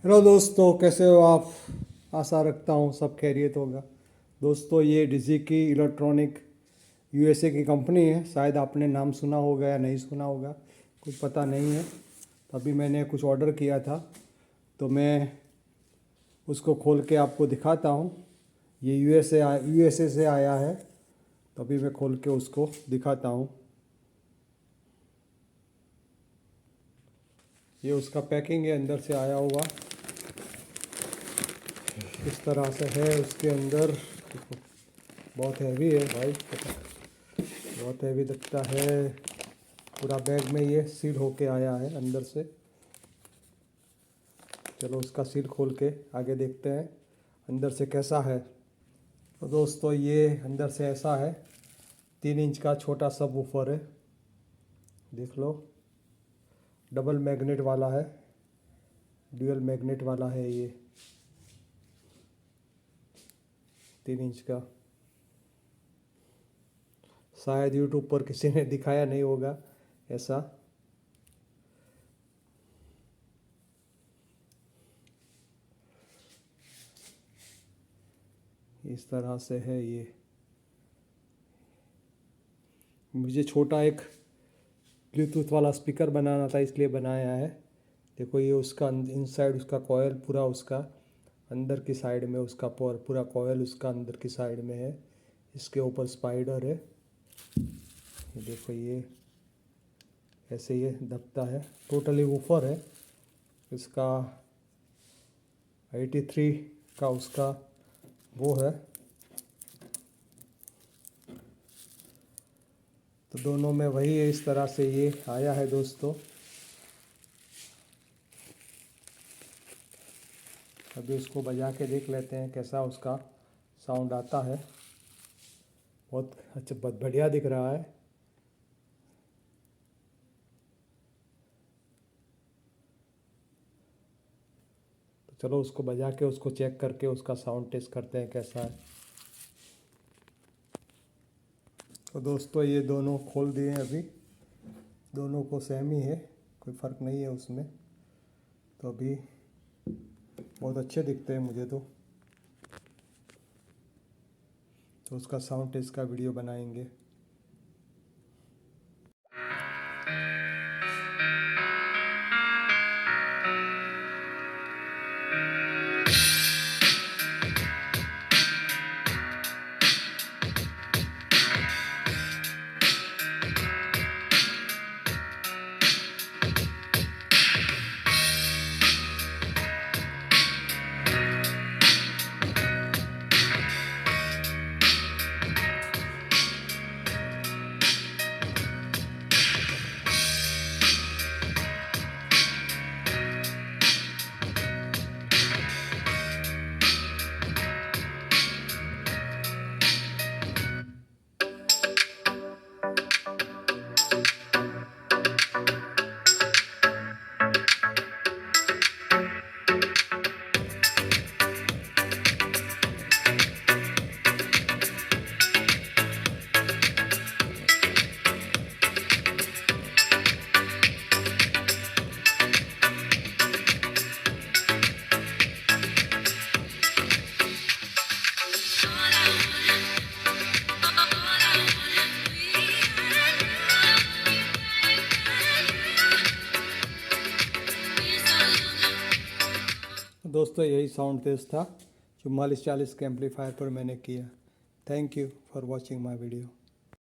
Hello दोस्तों, कैसे हो आप। आशा रखता हूँ सब खैरियत होगा। दोस्तों, ये डिज़िकी इलेक्ट्रॉनिक यूएसए की कंपनी है। शायद आपने नाम सुना होगा या नहीं सुना होगा, कुछ पता नहीं है। तभी मैंने कुछ ऑर्डर किया था, तो मैं उसको खोल के आपको दिखाता हूँ। ये यूएसए से आया है, तभी मैं खोल के उसको दिखाता हूँ। ये उसका पैकिंग है, अंदर से आया हुआ इस तरह से है। उसके अंदर बहुत हैवी है भाई, बहुत हैवी लगता है। पूरा बैग में ये सील होके आया है अंदर से। चलो उसका सील खोल के आगे देखते हैं अंदर से कैसा है। तो दोस्तों, ये अंदर से ऐसा है। 3 इंच का छोटा सब वूफर है, देख लो। डबल मैग्नेट वाला है, ड्यूअल मैग्नेट वाला है ये। 3 इंच का। शायद यूट्यूब पर किसी ने दिखाया नहीं होगा ऐसा। इस तरह से है ये। मुझे छोटा एक ब्लूटूथ वाला स्पीकर बनाना था, इसलिए बनाया है। देखो, ये उसका इनसाइड उसका कॉयल पूरा उसका अंदर की साइड में, उसका पूरा कॉयल उसका अंदर की साइड में है। इसके ऊपर स्पाइडर है। ये देखो, ये ऐसे ये दबता है। टोटली वूफर है इसका। 83 का उसका वो है। तो दोनों में वही है। इस तरह से ये आया है दोस्तों। अभी उसको बजा के देख लेते हैं कैसा उसका साउंड आता है। बहुत अच्छा, बहुत बढ़िया दिख रहा है। तो चलो उसको बजा के उसको चेक करके उसका साउंड टेस्ट करते हैं कैसा है। तो दोस्तों, ये दोनों खोल दिए हैं अभी। दोनों को सेम ही है, कोई फ़र्क नहीं है उसमें। तो अभी बहुत अच्छे दिखते हैं मुझे तो उसका साउंड टेस्ट का वीडियो बनाएंगे। दोस्तों, यही साउंड टेस्ट था 4440 के एम्पलीफायर पर मैंने किया। Thank you for watching my video.